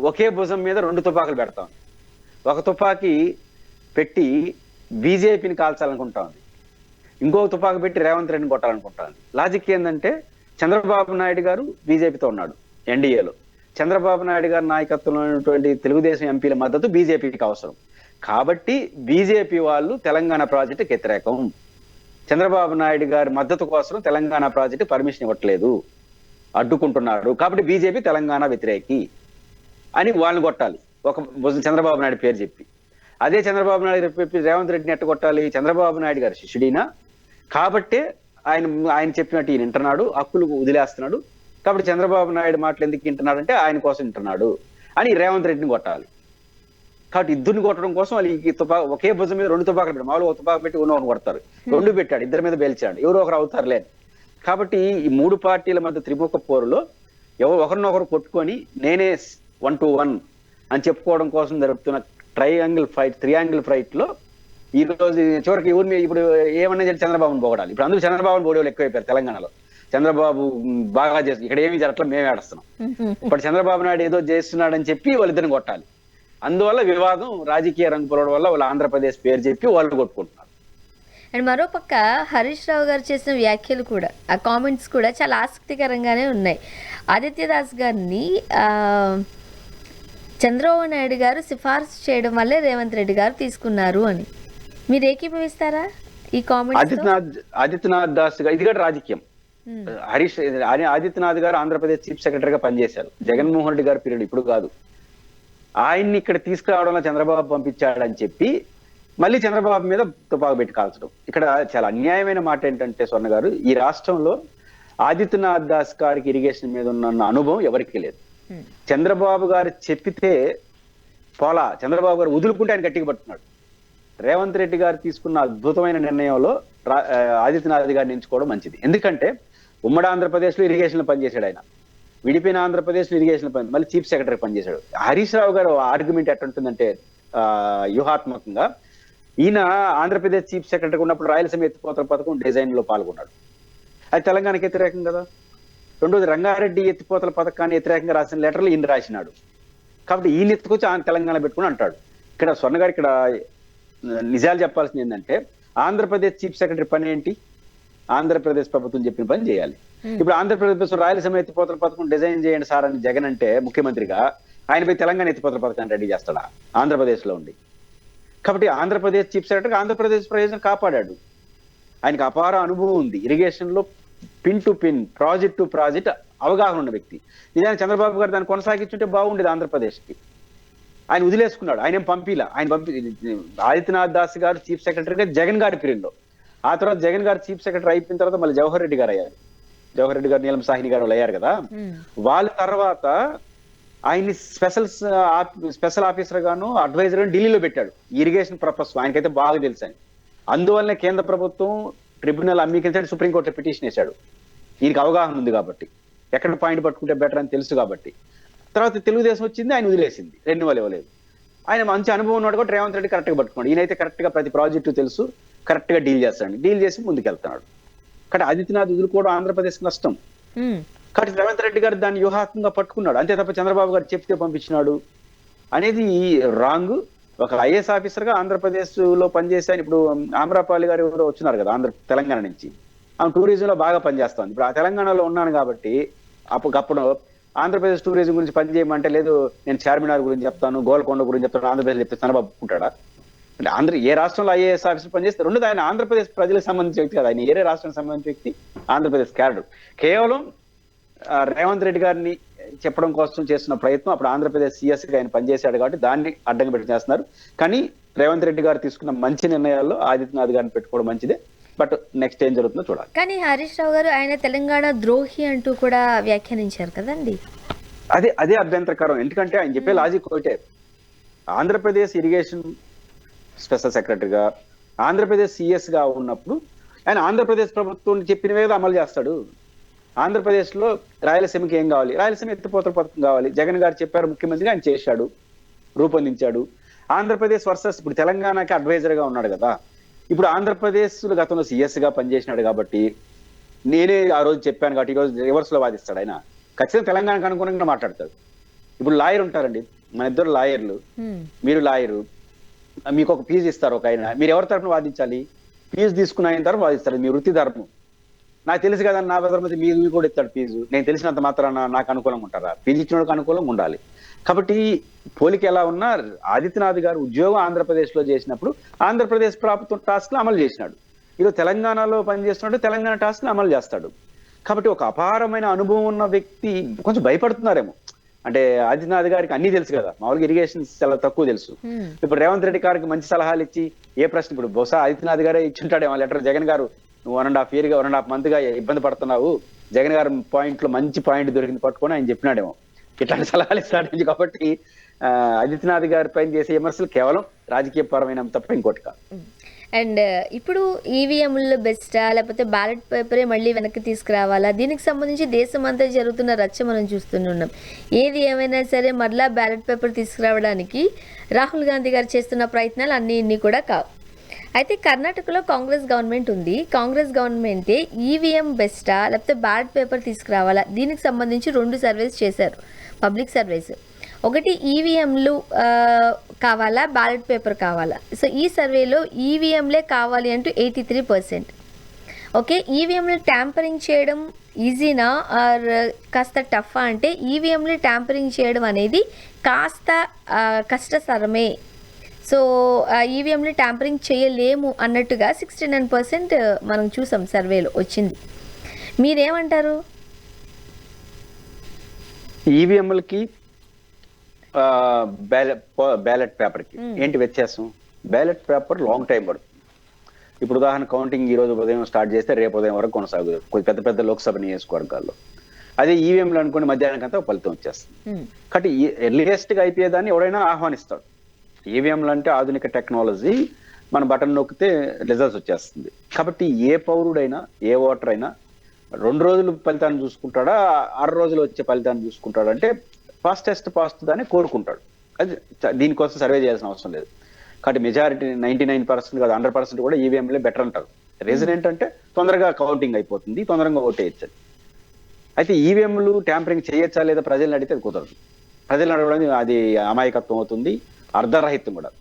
ఒకే భుజం మీద 2 తుపాకులు పెడతాం. ఒక తుపాకీ పెట్టి బీజేపీని కాల్చాలనుకుంటా ఉంది, ఇంకో తుపాకు పెట్టి రేవంత్ రెడ్డిని కొట్టాలనుకుంటా ఉంది. లాజిక్ ఏంటంటే చంద్రబాబు నాయుడు గారు బీజేపీతో ఉన్నాడు ఎన్డీఏలో. చంద్రబాబు నాయుడు గారి నాయకత్వంలో ఉన్నటువంటి తెలుగుదేశం ఎంపీల మద్దతు బీజేపీకి అవసరం. కాబట్టి బీజేపీ వాళ్ళు తెలంగాణ ప్రాజెక్టుకి వ్యతిరేకం, చంద్రబాబు నాయుడు గారి మద్దతు కోసం తెలంగాణ ప్రాజెక్టు పర్మిషన్ ఇవ్వట్లేదు, అడ్డుకుంటున్నారు. కాబట్టి బీజేపీ తెలంగాణ వ్యతిరేకి అని వాళ్ళని కొట్టాలి ఒక చంద్రబాబు నాయుడు పేరు చెప్పి. అదే చంద్రబాబు నాయుడు చెప్పి రేవంత్ రెడ్డిని ఎట్ట కొట్టాలి? చంద్రబాబు నాయుడు గారు శిష్యుడినా కాబట్టే ఆయన చెప్పినట్టు ఈయన వింటున్నాడు, హక్కులు వదిలేస్తున్నాడు. కాబట్టి చంద్రబాబు నాయుడు మాటలు ఎందుకు వింటున్నాడు అంటే ఆయన కోసం వింటున్నాడు అని రేవంత్ రెడ్డిని కొట్టాలి. కాబట్టి ఇద్దరిని కొట్టడం కోసం వాళ్ళు ఒకే భుజం మీద 2 తుపాకులు పెట్టి, మామూలుగా 1 తుపాకు పెట్టి ఒకరు కొడతారు, 2 పెట్టాడు, ఇద్దరి మీద పేల్చాడు, ఎవరో ఒకరు అవుతారులే. కాబట్టి ఈ 3 పార్టీల మధ్య త్రిముఖ పోరులో ఒకరినొకరు కొట్టుకొని నేనే 1-1 అని చెప్పుకోవడం కోసం జరుగుతున్న త్రియాంగిల్ ఫైట్ లో ఈ రోజు చివరికి ఎవరిని ఇప్పుడు ఏమన్నా చెప్పి చంద్రబాబుని పోగడాలి. ఇప్పుడు అందరూ చంద్రబాబుని పోడేవాళ్ళు ఎక్కువైపోయారు తెలంగాణలో. చంద్రబాబు బాగా చేస్తుంది, ఇక్కడ ఏమీ జరగట్లేదు, మేమే ఆడుస్తున్నాం. ఇప్పుడు చంద్రబాబు నాయుడు ఏదో చేస్తున్నాడని చెప్పి వాళ్ళిద్దరిని కొట్టాలి. అందువల్ల వివాదం రాజకీయ రంగు పొలవడం వల్ల వాళ్ళు ఆంధ్రప్రదేశ్ పేరు చెప్పి వాళ్ళు కొట్టుకుంటున్నారు. అండ్ మరోపక్క హరీష్ రావు గారు చేసిన వ్యాఖ్యలు కూడా, ఆ కామెంట్స్ కూడా చాలా ఆసక్తికరంగానే ఉన్నాయి. ఆదిత్యదాస్ గారిని చంద్రబాబు నాయుడు గారు సిఫార్సు చేయడం వల్లే రేవంత్ రెడ్డి గారు తీసుకున్నారు అని మీరు ఏకీభవిస్తారా ఈ కామెంట్స్? ఆదిత్యనాథ్ దాస్ గారు, ఇది కూడా రాజకీయం. ఆదిత్యనాథ్ గారు ఆంధ్రప్రదేశ్ చీఫ్ సెక్రటరీగా పనిచేశారు జగన్మోహన్ రెడ్డి గారి పీరియడ్, ఇప్పుడు కాదు. ఆయన్ని ఇక్కడ తీసుకురావడంలో చంద్రబాబు పంపించాడని చెప్పి మళ్ళీ చంద్రబాబు మీద తుపాకు పెట్టి కాల్చడం. ఇక్కడ చాలా అన్యాయమైన మాట ఏంటంటే స్వర్ణ గారు, ఈ రాష్ట్రంలో ఆదిత్యనాథ్ దాస్ గారికి ఇరిగేషన్ మీద ఉన్న అనుభవం ఎవరికి లేదు. చంద్రబాబు గారు చెప్పితే పోలా, చంద్రబాబు గారు వదులుకుంటే ఆయన గట్టిగా పట్టుకున్నాడు. రేవంత్ రెడ్డి గారు తీసుకున్న అద్భుతమైన నిర్ణయంలో ఆదిత్యనాథ్ గారిని ఎంచుకోవడం మంచిది. ఎందుకంటే ఉమ్మడి ఆంధ్రప్రదేశ్ లో ఇరిగేషన్ లో పనిచేశాడు ఆయన, విడిపోయిన ఆంధ్రప్రదేశ్ లో ఇరిగేషన్ పని, మళ్ళీ చీఫ్ సెక్రటరీ పనిచేశాడు. హరీష్ రావు గారు ఆర్గ్యుమెంట్ ఎట్టుంటుందంటే వ్యూహాత్మకంగా, ఈయన ఆంధ్రప్రదేశ్ చీఫ్ సెక్రటరీ ఉన్నప్పుడు రాయలసీమ ఎత్తిపోతల పథకం డిజైన్ లో పాల్గొన్నాడు, అది తెలంగాణకి వ్యతిరేకం కదా. రెండోది రంగారెడ్డి ఎత్తిపోతల పథకాన్ని వ్యతిరేకంగా రాసిన లెటర్లు ఈయన రాసినాడు. కాబట్టి ఈయన ఎత్తుకొచ్చి ఆయన తెలంగాణ పెట్టుకుని అంటాడు. ఇక్కడ స్వర్ణ గారు ఇక్కడ నిజాలు చెప్పాల్సింది ఏంటంటే, ఆంధ్రప్రదేశ్ చీఫ్ సెక్రటరీ పని ఏంటి? ఆంధ్రప్రదేశ్ ప్రభుత్వం చెప్పిన పని చేయాలి. ఇప్పుడు ఆంధ్రప్రదేశ్ రాయలసీమ ఎత్తిపోతల పథకం డిజైన్ చేయండి సార్ అని జగన్ అంటే ముఖ్యమంత్రిగా, ఆయన పోయి తెలంగాణ ఎత్తిపోతల పథకాన్ని రెడీ చేస్తాడా ఆంధ్రప్రదేశ్ లో ఉండి? కాబట్టి ఆంధ్రప్రదేశ్ చీఫ్ సెక్రటరీ ఆంధ్రప్రదేశ్ ప్రయోజనం కాపాడాడు. ఆయనకు అపార అనుభవం ఉంది ఇరిగేషన్ లో, pin to pin, project to project అవగాహన ఉన్న వ్యక్తి. నిజానికి చంద్రబాబు గారు దాన్ని కొనసాగించుంటే బాగుండేది ఆంధ్రప్రదేశ్కి. ఆయన వదిలేసుకున్నాడు, ఆయన పంపిలా. ఆదిత్యనాథ్ దాస్ గారు చీఫ్ సెక్రటరీగా జగన్ గారి పీరియడ్లో, ఆ తర్వాత జగన్ గారు చీఫ్ సెక్రటరీ అయిపోయిన తర్వాత మళ్ళీ జవహర్ రెడ్డి గారు అయ్యారు. జవహర్ రెడ్డి గారు, నీలం సాహ్ని గారు అయ్యారు కదా. వాళ్ళ తర్వాత ఆయన్ని స్పెషల్ ఆఫీసర్ గాను అడ్వైజర్ గాను ఢిల్లీలో పెట్టాడు ఇరిగేషన్ పర్పస్. ఆయనకైతే బాగా తెలుసు ఆయన. అందువల్లనే కేంద్ర ప్రభుత్వం ట్రిబ్యునల్ అమ్మీకించండి సుప్రీంకోర్టులో పిటిషన్ వేశాడు. ఈయనకి అవగాహన ఉంది కాబట్టి, ఎక్కడ పాయింట్ పట్టుకుంటే బెటర్ అని తెలుసు కాబట్టి. తర్వాత తెలుగుదేశం వచ్చింది, ఆయన వదిలేసింది, రెన్యువల్ ఇవ్వలేదు. ఆయన మంచి అనుభవం ఉన్నాడు కూడా రేవంత్ రెడ్డి కరెక్ట్గా పట్టుకున్నాడు. ఈయనైతే కరెక్ట్గా ప్రతి ప్రాజెక్టు తెలుసు, కరెక్ట్గా డీల్ చేస్తాడు, డీల్ చేసి ముందుకెళ్తున్నాడు. కాబట్టి ఆదిత్యనాథ్ వదులుకోవడం ఆంధ్రప్రదేశ్ నష్టం. కాబట్టి రేవంత్ రెడ్డి గారు దాన్ని వ్యూహాత్మకంగా పట్టుకున్నాడు, అంతే తప్ప చంద్రబాబు గారు చెప్తే పంపించినాడు అనేది రాంగ్. ఒక ఐఏఎస్ ఆఫీసర్ గా ఆంధ్రప్రదేశ్ లో పనిచేశాను. ఇప్పుడు ఆమ్రపాలి గారు ఎవరో వచ్చినారు కదా తెలంగాణ నుంచి, ఆమె టూరిజం లో బాగా పనిచేస్తాను. ఇప్పుడు ఆ తెలంగాణలో ఉన్నాను కాబట్టి అప్పుడు ఆంధ్రప్రదేశ్ టూరిజం గురించి పనిచేయమంటే, లేదు నేను చార్మినార్ గురించి చెప్తాను, గోల్కొండ గురించి చెప్తాను, ఆంధ్రప్రదేశ్ చెప్తే చంద్రబాబు ఉంటాడా? అంటే ఏ రాష్ట్రంలో ఐఏఎస్ ఆఫీసర్ పనిచేస్తే రెండు, ఆయన ఆంధ్రప్రదేశ్ ప్రజలకు సంబంధించిన వ్యక్తి కదా, ఆయన ఏరే రాష్ట్రానికి సంబంధించిన వ్యక్తి, ఆంధ్రప్రదేశ్ క్యాడర్. కేవలం రేవంత్ రెడ్డి గారిని చెప్పడం కోసం చేస్తున్న ప్రయత్నం. అప్పుడు ఆంధ్రప్రదేశ్ సీఎస్ గా ఆయన పనిచేశాడు కాబట్టి దాన్ని అడ్డంగా పెట్టి చేస్తున్నారు. కానీ రేవంత్ రెడ్డి గారు తీసుకున్న మంచి నిర్ణయాల్లో ఆదిత్యనాథ్ గారిని పెట్టుకోవడం మంచిదే. బట్ నెక్స్ట్ ఏం జరుగుతుందో చూడాలి. కానీ హరీష్ రావు గారు ఆయన తెలంగాణ ద్రోహి అంటూ కూడా వ్యాఖ్యానించారు కదండి. అదే అభ్యంతరకరం. ఎందుకంటే ఆయన చెప్పే లాజిక్ ఒకటే, ఆంధ్రప్రదేశ్ ఇరిగేషన్ స్పెషల్ సెక్రటరీగా, ఆంధ్రప్రదేశ్ సీఎస్ గా ఉన్నప్పుడు ఆయన ఆంధ్రప్రదేశ్ ప్రభుత్వం చెప్పిన మీద అమలు చేస్తాడు. ఆంధ్రప్రదేశ్ లో రాయలసీమకి ఏం కావాలి, రాయలసీమ ఎత్తిపోతల పథకం కావాలి, జగన్ గారు చెప్పారు, ముఖ్యమంత్రిగా ఆయన చేశాడు, రూపొందించాడు. ఆంధ్రప్రదేశ్ వర్సెస్ ఇప్పుడు తెలంగాణకి అడ్వైజర్ గా ఉన్నాడు కదా. ఇప్పుడు ఆంధ్రప్రదేశ్ గతంలో సీఎస్ గా పనిచేసినాడు కాబట్టి నేనే ఆ రోజు చెప్పాను కాబట్టి ఈ రోజు రివర్స్ లో వాదిస్తాడు ఆయన. ఖచ్చితంగా తెలంగాణకు అనుగుణంగా మాట్లాడతాడు. ఇప్పుడు లాయర్ ఉంటారండి, మన ఇద్దరు లాయర్లు, మీరు లాయరు, మీకు ఒక ఫీజు ఇస్తారు ఒక ఆయన, మీరు ఎవరి తరఫున వాదించాలి? ఫీజు తీసుకున్న ఆయన తరఫున వాదిస్తారు, మీ వృత్తి ధర్మం. నాకు తెలుసు కదా నా ధర్మతి మీరు కూడా ఇస్తాడు ఫీజు, నేను తెలిసినంత మాత్రాన నాకు అనుకూలంగా ఉంటారా? ఫీజు ఇచ్చిన వాళ్ళకి అనుకూలంగా ఉండాలి. కాబట్టి పోలిక ఎలా ఉన్నా ఆదిత్యనాథ్ గారు ఉద్యోగం ఆంధ్రప్రదేశ్ లో చేసినప్పుడు ఆంధ్రప్రదేశ్ ప్రభుత్వం టాస్క్లు అమలు చేసినాడు. ఈరోజు తెలంగాణలో పనిచేస్తున్నాడు, తెలంగాణ టాస్క్లు అమలు చేస్తాడు. కాబట్టి ఒక అపారమైన అనుభవం ఉన్న వ్యక్తి కొంచెం భయపడుతున్నారేమో. అంటే ఆదిత్యనాథ్ గారికి అన్ని తెలుసు కదా, మామూలుగా ఇరిగేషన్ చాలా తక్కువ తెలుసు. ఇప్పుడు రేవంత్ రెడ్డి గారికి మంచి సలహాలు ఇచ్చి ఏ ప్రశ్న, ఇప్పుడు బహుశా ఆదిత్యనాథ్ గారే ఇచ్చుంటాడేమో లెటర్, జగన్ గారు నువ్వు 1.5 year 1.5 month గా ఇబ్బంది పడుతున్నావు, జగన్ గారు పాయింట్ లో మంచి పాయింట్ దొరికింది పట్టుకొని ఆయన చెప్పినాడేమో, ఇట్లాంటి సలహాలు ఇస్తాడు. కాబట్టి ఆదిత్యనాథ్ గారి పైన చేసే విమర్శలు కేవలం రాజకీయ పరమైన తప్ప ఇంకోటి కాదు. అండ్ ఇప్పుడు ఈవీఎంలు బెస్టా లేకపోతే బ్యాలెట్ పేపరే మళ్ళీ వెనక్కి తీసుకురావాలా, దీనికి సంబంధించి దేశం అంతా జరుగుతున్న రచ్చ మనం చూస్తున్నాం. ఏది ఏమైనా సరే మరలా బ్యాలెట్ పేపర్ తీసుకురావడానికి రాహుల్ గాంధీ గారు చేస్తున్న ప్రయత్నాలు అన్నీ కూడా కావు. అయితే కర్ణాటకలో కాంగ్రెస్ గవర్నమెంట్ ఉంది. కాంగ్రెస్ గవర్నమెంటే ఈవీఎం బెస్టా లేకపోతే బ్యాలెట్ పేపర్ తీసుకురావాలా, దీనికి సంబంధించి 2 సర్వేస్ చేశారు, పబ్లిక్ సర్వేస్. ఒకటి ఈవీఎంలు కావాలా, బ్యాలెట్ పేపర్ కావాలా. సో ఈ సర్వేలో ఈవీఎంలే కావాలి అంటూ 83%. ఓకే, ఈవీఎంలు ట్యాంపరింగ్ చేయడం ఈజీనా ఆర్ కాస్త టఫా అంటే ఈవీఎంలు ట్యాంపరింగ్ చేయడం అనేది కాస్త కష్టతరమే. సో ఈవీఎంలు ట్యాంపరింగ్ చేయలేము అన్నట్టుగా 69% మనం చూసాం సర్వేలో వచ్చింది. మీరేమంటారు? ఈవీఎంలకి బ్యాలెట్ పేపర్ కి ఏంటి వ్యత్యాసం? బ్యాలెట్ పేపర్ లాంగ్ టైం పడుతుంది. ఇప్పుడు ఉదాహరణ కౌంటింగ్ ఈ రోజు ఉదయం స్టార్ట్ చేస్తే రేపు ఉదయం వరకు కొనసాగుతుంది కొన్ని పెద్ద పెద్ద లోక్సభ నియోజకవర్గాల్లో. అదే ఈవీఎంలు అనుకోండి మధ్యాహ్నానికంతా ఫలితం వచ్చేస్తుంది. కాబట్టి ఎర్లియెస్ట్ గా అయిపోయేదాన్ని ఎవరైనా ఆహ్వానిస్తాడు. ఈవీఎంలు అంటే ఆధునిక టెక్నాలజీ, మన బటన్ నొక్కితే రిజల్ట్స్ వచ్చేస్తుంది. కాబట్టి ఏ పౌరుడైనా ఏ ఓటర్ అయినా 2 రోజులు ఫలితాన్ని చూసుకుంటాడా 6 రోజులు వచ్చే ఫలితాన్ని చూసుకుంటాడు అంటే ఫాస్టెస్ట్ పాస్ట్ దాన్ని కోరుకుంటాడు. అది దీనికోసం సర్వే చేయాల్సిన అవసరం లేదు. కాబట్టి మెజారిటీ 99% కాదు 100% కూడా ఈవీఎంలే బెటర్ అంటారు. రీజన్ ఏంటంటే తొందరగా కౌంటింగ్ అయిపోతుంది, తొందరగా ఓటేయచ్చు. అయితే ఈవీఎంలు ట్యాంపరింగ్ చేయొచ్చా లేదా ప్రజలను అడిగితే అది కుదరదు. ప్రజలను అడగడం అది అమాయకత్వం అవుతుంది, అర్ధరహితం కూడా.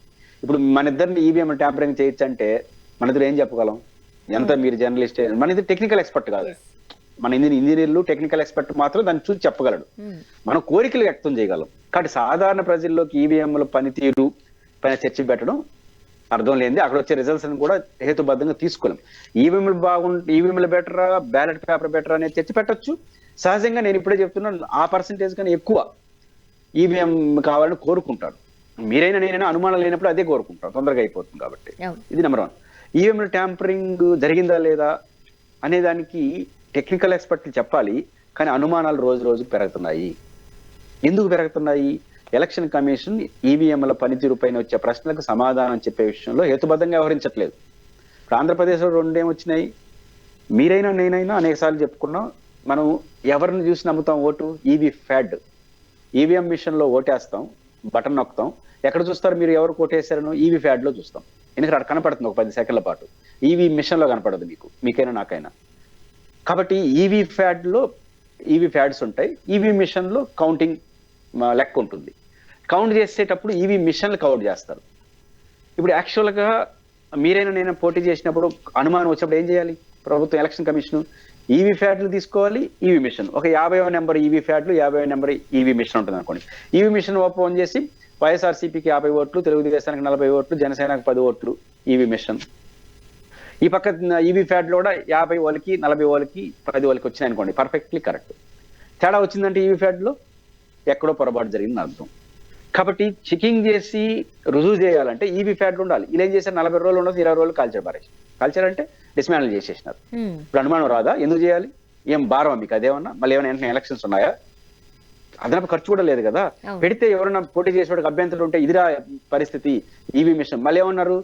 ఇప్పుడు మన ఇద్దరిని ఈవీఎం ట్యాంపరింగ్ చేయొచ్చు అంటే మన ఇద్దరు ఏం చెప్పగలం? ఎంత మీరు జర్నలిస్ట్, మన ఇద్దరు టెక్నికల్ ఎక్స్పర్ట్ కాదు. మన ఇంజనీర్లు టెక్నికల్ ఎక్స్పర్ట్ మాత్రం దాన్ని చూసి చెప్పగలడు, మనం కోరికలు వ్యక్తం చేయగలం. కాబట్టి సాధారణ ప్రజల్లోకి ఈవీఎంల పనితీరు పైన చర్చ పెట్టడం అర్థం లేనిది. అక్కడ వచ్చే రిజల్ట్స్ అని కూడా హేతుబద్ధంగా తీసుకోలేం. ఈవీఎంలు బెటరా బ్యాలెట్ పేపర్ బెటర్ అనే చర్చ పెట్టొచ్చు. సహజంగా నేను ఇప్పుడే చెప్తున్నాను, ఆ పర్సంటేజ్ కన్నా ఎక్కువ ఈవీఎం కావాలని కోరుకుంటాడు. మీరైనా నేనైనా అనుమానం లేనప్పుడు అదే కోరుకుంటాం, తొందరగా అయిపోతుంది కాబట్టి. ఇది నెంబర్ 1. ఈవీఎంల ట్యాంపరింగ్ జరిగిందా లేదా అనే దానికి టెక్నికల్ ఎక్స్పర్ట్లు చెప్పాలి. కానీ అనుమానాలు రోజు రోజు పెరుగుతున్నాయి. ఎందుకు పెరుగుతున్నాయి? ఎలక్షన్ కమిషన్ ఈవీఎంల పనితీరు పైన వచ్చే ప్రశ్నలకు సమాధానం చెప్పే విషయంలో హేతుబద్ధంగా వ్యవహరించట్లేదు. ఇప్పుడు ఆంధ్రప్రదేశ్లో 2 ఏమొచ్చినాయి? మీరైనా నేనైనా అనేక సార్లు చెప్పుకున్నాం, మనం ఎవరిని చూసి నమ్ముతాం ఓటు? ఈవీ ఫ్యాడ్. ఈవీఎం మిషన్ లో ఓటేస్తాం, బటన్ నొక్కుతాం, ఎక్కడ చూస్తారు మీరు ఎవరు ఓటేశారనో? ఈవీ ప్యాడ్ లో చూస్తాం. ఎందుకంటే అక్కడ కనపడుతుంది ఒక 10 సెకండ్ల పాటు. ఈవీ మిషన్ లో కనపడదు మీకైనా నాకైనా. కాబట్టి ఈవీ ప్యాడ్స్ ఉంటాయి, ఈవీ మిషన్ లో కౌంటింగ్ లెక్క ఉంటుంది. కౌంట్ చేసేటప్పుడు ఈవీ మిషన్లు కౌంట్ చేస్తారు. ఇప్పుడు యాక్చువల్గా మీరైనా నేను పోటీ చేసినప్పుడు అనుమానం వచ్చినప్పుడు ఏం చేయాలి? ప్రభుత్వం ఎలక్షన్ కమిషన్ ఈవీ ప్యాడ్లు తీసుకోవాలి, ఈవీ మిషన్ ఒక 50వ నెంబర్ ఈవీ ప్యాడ్లు, 50వ నెంబర్ ఈవీ మిషన్ ఉంటుంది అనుకోండి. ఈవీ మిషన్ ఓపెన్ చేసి వైఎస్ఆర్సీపీకి 50 ఓట్లు, తెలుగుదేశానికి 40 ఓట్లు, జనసేనకి 10 ఓట్లు ఈవీ మిషన్. ఈ పక్క ఈవీ ప్యాడ్లో కూడా 50 వాళ్ళకి 40 వాళ్ళకి 10 వాళ్ళకి వచ్చినాయి అనుకోండి, పర్ఫెక్ట్లీ కరెక్ట్. తేడా వచ్చిందంటే ఈవీ ప్యాడ్లో ఎక్కడో పొరపాటు జరిగిందని అర్థం. కాబట్టి చెకింగ్ చేసి రుజువు చేయాలంటే ఈవీ ప్యాడ్లు ఉండాలి. ఇలా ఏం చేశారు? 40 రోజులు ఉండదు, 20 రోజులు కాల్చారంటే డిస్మాండిల్ చేసేసినారు. ఇప్పుడు అనుమానం రాదా? ఎందుకు చేయాలి? ఏం భారం మీకు అదేమన్నా? మళ్ళీ ఏమైనా వెంటనే ఎలక్షన్స్ ఉన్నాయా? అదనపు ఖర్చు కూడా లేదు కదా. పెడితే ఎవరైనా పోటీ చేసేవాడికి అభ్యంతరం ఉంటే ఇదిరా పరిస్థితి. ఈవీ మిషన్ మళ్ళీ ఏమన్నారు?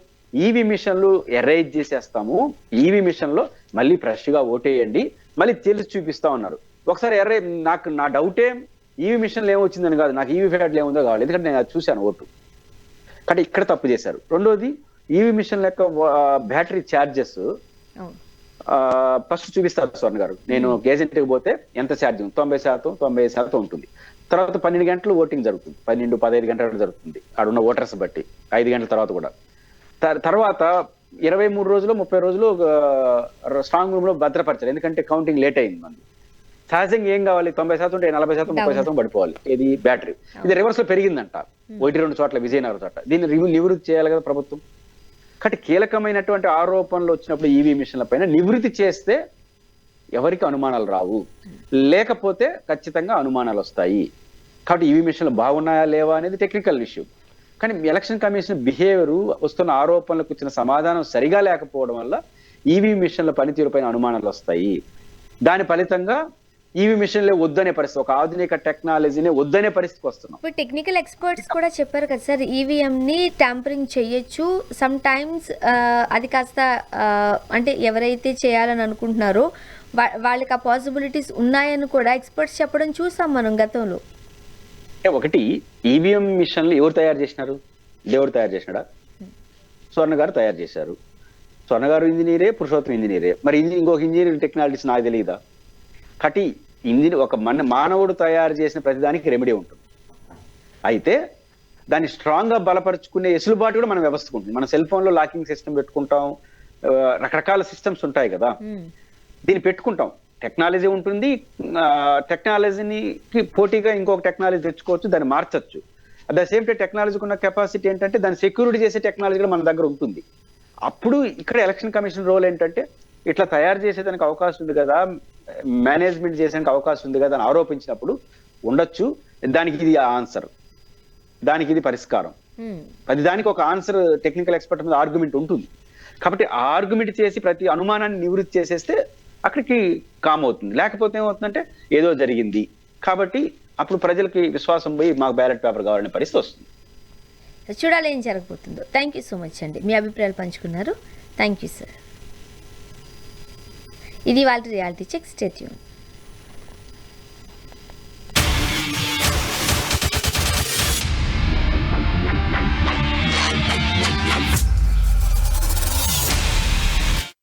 ఈవీ మిషన్లు ఎరేజ్ చేసేస్తాము, ఈవీ మిషన్ లో మళ్ళీ ఫ్రెష్ గా ఓటేయండి, మళ్ళీ తెలిసి చూపిస్తా ఉన్నారు. ఒకసారి నా డౌటే ఈవీ మిషన్లు ఏమొచ్చిందని కాదు, నాకు ఈవీ ప్యాడ్లు ఏముందో కావాలి, ఎందుకంటే నేను అది చూశాను ఓటు. కానీ ఇక్కడ తప్పు చేశారు. రెండోది ఈవీ మిషన్ యొక్క బ్యాటరీ ఛార్జెస్ ఫస్ట్ చూపిస్తారు స్వర్ణ గారు. నేను గేజెంట్కి పోతే ఎంత ఛార్జింగ్ 90% ఉంటుంది. తర్వాత 12 గంటలు ఓటింగ్ జరుగుతుంది, 12-15 గంటలు జరుగుతుంది ఆడున్న ఓటర్స్ బట్టి, 5 గంటల తర్వాత కూడా. తర్వాత 23 రోజులు 30 రోజులు స్ట్రాంగ్ రూమ్ లో భద్రపరచారు, ఎందుకంటే కౌంటింగ్ లేట్ అయింది. మనది సహజంగా ఏం కావాలి? 90% ఉంటే 40% 30% పడిపోవాలి. ఇది బ్యాటరీ. ఇది రివర్స్ లో పెరిగిందంట 1-2 చోట్ల, విజయనగరం చోట్ల. దీన్ని నివృత్తి చేయాలి కదా ప్రభుత్వం. కాబట్టి కీలకమైనటువంటి ఆరోపణలు వచ్చినప్పుడు ఈవీ మిషన్ల పైన నివృత్తి చేస్తే ఎవరికి అనుమానాలు రావు, లేకపోతే ఖచ్చితంగా అనుమానాలు వస్తాయి. కాబట్టి ఈవీ మిషన్లు బాగున్నాయా లేవా అనేది టెక్నికల్ ఇష్యూ. కానీ ఎలక్షన్ కమిషన్ బిహేవియర్, వస్తున్న ఆరోపణలకు ఇచ్చిన సమాధానం సరిగా లేకపోవడం వల్ల ఈవీ మిషన్ల పనితీరు పైన అనుమానాలు వస్తాయి. దాని ఫలితంగా ఈవీ మిషన్లే వద్దనే పరిస్థితి, ఒక ఆధునిక టెక్నాలజీనే వద్దనే పరిస్థితికి వస్తున్నాం. ఇప్పుడు టెక్నికల్ ఎక్స్పర్ట్స్ కూడా చెప్పారు కదా సార్, ఈవీఎం ని ట్యాంపరింగ్ చేయొచ్చు, సమ్ టైమ్స్ అది కాస్త అంటే ఎవరైతే చేయాలని అనుకుంటున్నారో వాళ్ళకి ఆ పాసిబిలిటీస్ ఉన్నాయని కూడా ఎక్స్పర్ట్స్ చెప్పడం చూసాం మనం గతంలో. ఒకటి, ఈవీఎం మిషన్లు ఎవరు తయారు చేసినారు? దేవుడు తయారు చేసినాడా? స్వర్ణ గారు తయారు చేశారు. స్వర్ణ గారు ఇంజనీరే, పురుషోత్తం ఇంజనీరే. మరి ఇంకొక ఇంజనీరింగ్ టెక్నాలజీస్ నాకు తెలియదా? కటి ఇంజిన్ ఒక మానవుడు తయారు చేసిన ప్రతిదానికి రెమెడీ ఉంటుంది. అయితే దాన్ని స్ట్రాంగ్ గా బలపరుచుకునే ఎసులుబాటు కూడా మనం వ్యవస్థకు ఉంటుంది. మన సెల్ ఫోన్ లో లాకింగ్ సిస్టమ్ పెట్టుకుంటాం, రకరకాల సిస్టమ్స్ ఉంటాయి కదా, దీన్ని పెట్టుకుంటాం. టెక్నాలజీ ఉంటుంది, టెక్నాలజీని పోటీగా ఇంకొక టెక్నాలజీ తెచ్చుకోవచ్చు, దాన్ని మార్చచ్చు. అట్ ద సేమ్ టైం టెక్నాలజీకి ఉన్న కెపాసిటీ ఏంటంటే దాన్ని సెక్యూరిటీ చేసే టెక్నాలజీ కూడా మన దగ్గర ఉంటుంది. అప్పుడు ఇక్కడ ఎలక్షన్ కమిషన్ రోల్ ఏంటంటే ఇట్లా తయారు చేసేదానికి అవకాశం ఉంది కదా, మేనేజ్మెంట్ చేసేందుకు అవకాశం ఉంది కదా అని ఆరోపించినప్పుడు ఉండొచ్చు. దానికి ఇది ఆన్సర్, దానికి ఇది పరిష్కారం, అది దానికి ఒక ఆన్సర్ టెక్నికల్ ఎక్స్పర్ట్ మీద ఆర్గ్యుమెంట్ ఉంటుంది. కాబట్టి ఆ ఆర్గ్యుమెంట్ చేసి ప్రతి అనుమానాన్ని నివృత్తి చేసేస్తే అక్కడికి కామ్ అవుతుంది. లేకపోతే ఏమవుతుందంటే ఏదో జరిగింది కాబట్టి అప్పుడు ప్రజలకి విశ్వాసం పోయి మాకు బ్యాలెట్ పేపర్ కావాలనే పరిస్థితి వస్తుంది. చూడాలి ఏం జరగబోతుందో. థ్యాంక్ యూ సో మచ్ అండి, మీ అభిప్రాయాలు పంచుకున్నారు. Thank you sir. ఇది వాళ్ళ రియాలిటీ చెక్. Stay tune.